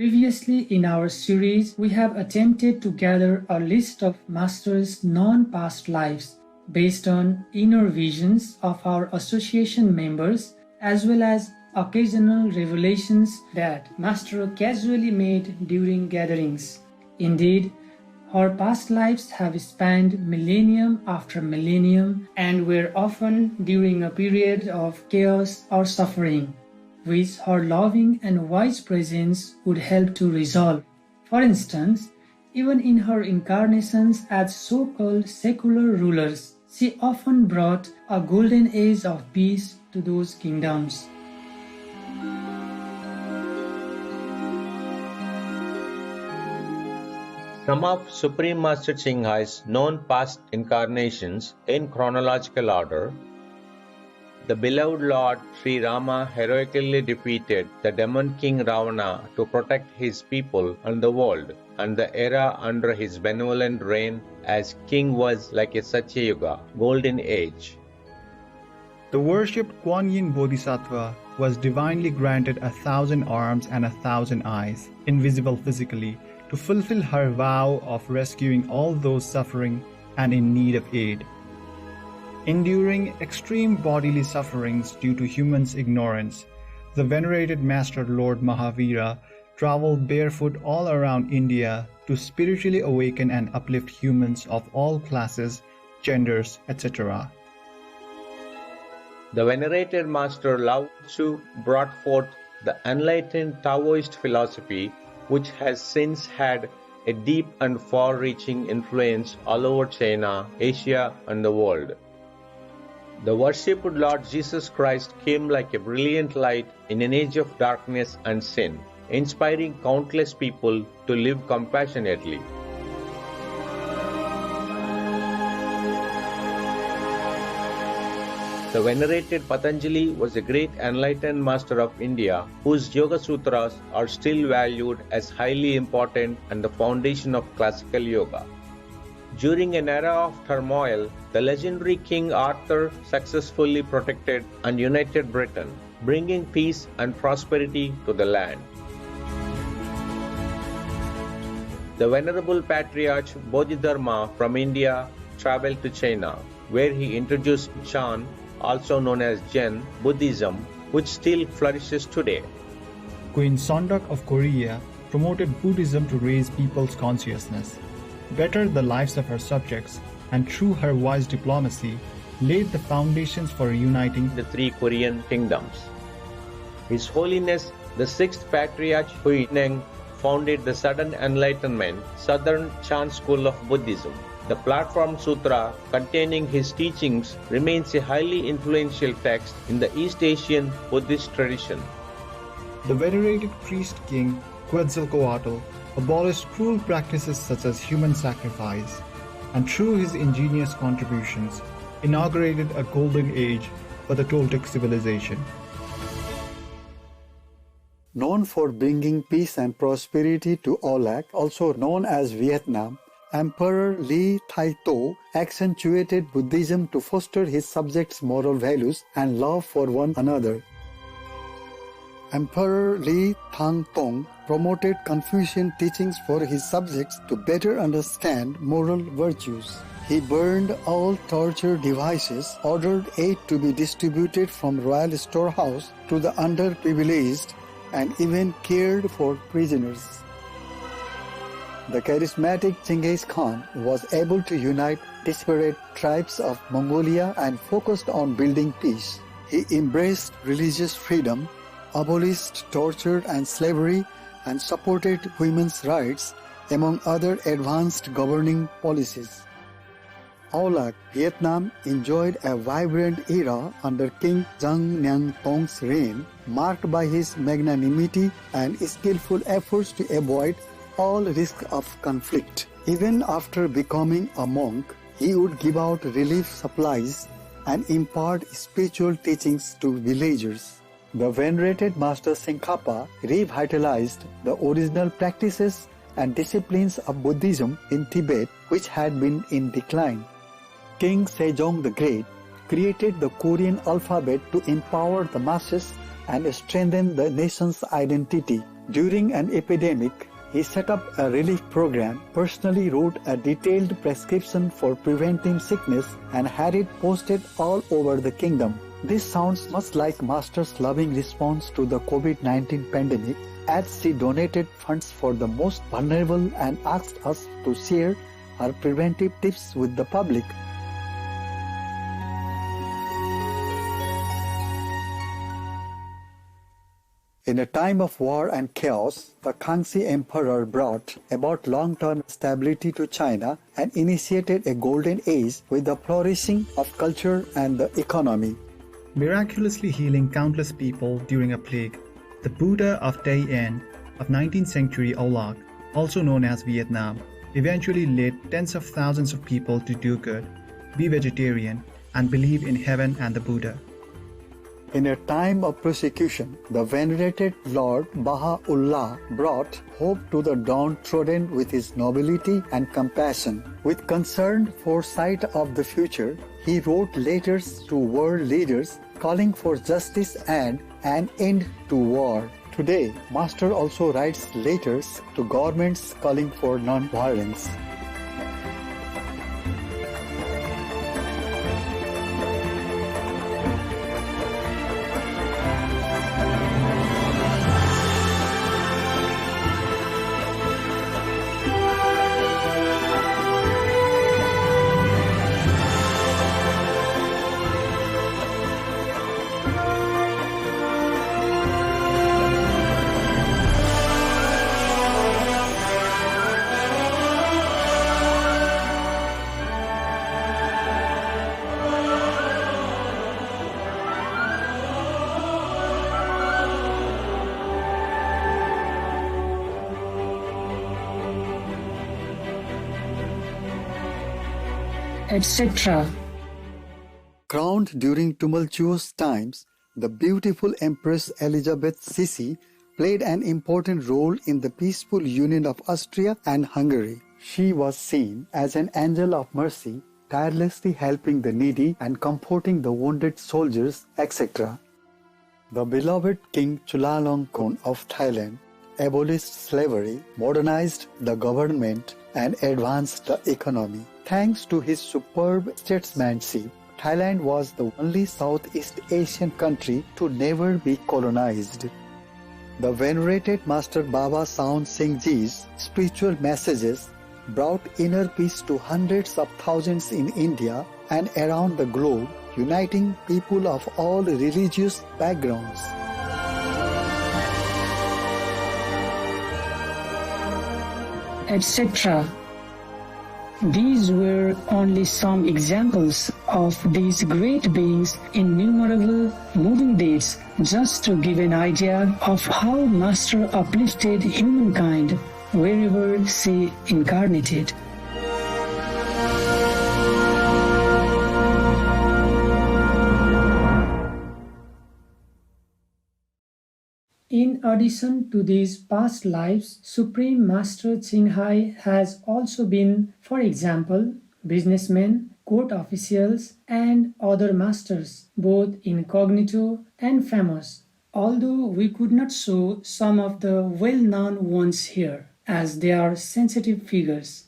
Previously in our series, we have attempted to gather a list of Master's non-past lives based on inner visions of our association members as well as occasional revelations that Master casually made during gatherings. Indeed, her past lives have spanned millennium after millennium and were often during a period of chaos or suffering, which her loving and wise presence would help to resolve. For instance, even in her incarnations as so-called secular rulers, she often brought a golden age of peace to those kingdoms. Some of Supreme Master Ching Hai's known past incarnations in chronological order. The beloved Lord Sri Rama heroically defeated the demon king Ravana to protect his people and the world, and the era under his benevolent reign as king was like a Satyayuga, golden age. The worshipped Kuan Yin Bodhisattva was divinely granted 1,000 arms and 1,000 eyes, invisible physically, to fulfill her vow of rescuing all those suffering and in need of aid. Enduring extreme bodily sufferings due to humans' ignorance, the venerated Master Lord Mahavira traveled barefoot all around India to spiritually awaken and uplift humans of all classes, genders, etc. The venerated Master Lao Tzu brought forth the enlightened Taoist philosophy, which has since had a deep and far-reaching influence all over China, Asia, and the world. The worshipped Lord Jesus Christ came like a brilliant light in an age of darkness and sin, inspiring countless people to live compassionately. The venerated Patanjali was a great enlightened master of India whose Yoga Sutras are still valued as highly important and the foundation of classical yoga. During an era of turmoil, the legendary King Arthur successfully protected and united Britain, bringing peace and prosperity to the land. The Venerable Patriarch Bodhidharma from India traveled to China, where he introduced Chan, also known as Zen Buddhism, which still flourishes today. Queen Sondak of Korea promoted Buddhism to raise people's consciousness, bettered the lives of her subjects, and through her wise diplomacy, laid the foundations for uniting the three Korean kingdoms. His Holiness the Sixth Patriarch Huineng founded the Sudden Enlightenment Southern Chan School of Buddhism. The Platform Sutra containing his teachings remains a highly influential text in the East Asian Buddhist tradition. The venerated priest king Quetzalcoatl abolished cruel practices such as human sacrifice, and through his ingenious contributions, inaugurated a golden age for the Toltec civilization. Known for bringing peace and prosperity to Olac, also known as Vietnam, Emperor Li Taitou accentuated Buddhism to foster his subjects' moral values and love for one another. Emperor Li Tangtong promoted Confucian teachings for his subjects to better understand moral virtues. He burned all torture devices, ordered aid to be distributed from royal storehouse to the underprivileged, and even cared for prisoners. The charismatic Genghis Khan was able to unite disparate tribes of Mongolia and focused on building peace. He embraced religious freedom, abolished torture and slavery, and supported women's rights, among other advanced governing policies. Olac, Vietnam enjoyed a vibrant era under King Zhang Nang Tong's reign, marked by his magnanimity and skillful efforts to avoid all risk of conflict. Even after becoming a monk, he would give out relief supplies and impart spiritual teachings to villagers. The venerated Master Tsongkhapa revitalized the original practices and disciplines of Buddhism in Tibet, which had been in decline. King Sejong the Great created the Korean alphabet to empower the masses and strengthen the nation's identity. During an epidemic, he set up a relief program, personally wrote a detailed prescription for preventing sickness, and had it posted all over the kingdom. This sounds much like Master's loving response to the COVID-19 pandemic, as she donated funds for the most vulnerable and asked us to share her preventive tips with the public. In a time of war and chaos, the Kangxi Emperor brought about long-term stability to China and initiated a golden age with the flourishing of culture and the economy. Miraculously healing countless people during a plague, the Buddha of Day End of 19th century Olak, also known as Vietnam, eventually led tens of thousands of people to do good, be vegetarian, and believe in heaven and the Buddha. In a time of persecution, the venerated Lord Baha'u'llah brought hope to the downtrodden with his nobility and compassion. With concerned foresight of the future, he wrote letters to world leaders calling for justice and an end to war. Today, Master also writes letters to governments calling for non-violence. etc. Crowned during tumultuous times, the beautiful Empress Elizabeth Sisi played an important role in the peaceful union of Austria and Hungary. She was seen as an angel of mercy, tirelessly helping the needy and comforting the wounded soldiers, etc. The beloved King Chulalongkorn of Thailand abolished slavery, modernized the government, and advanced the economy. Thanks to his superb statesmanship, Thailand was the only Southeast Asian country to never be colonized. The venerated Master Baba Sawan Singh Ji's spiritual messages brought inner peace to hundreds of thousands in India and around the globe, uniting people of all religious backgrounds. etc. These were only some examples of these great beings' innumerable moving deeds, just to give an idea of how Master uplifted humankind wherever she incarnated. In addition to these past lives, Supreme Master Ching Hai has also been, for example, businessmen, court officials, and other masters, both incognito and famous, although we could not show some of the well-known ones here, as they are sensitive figures.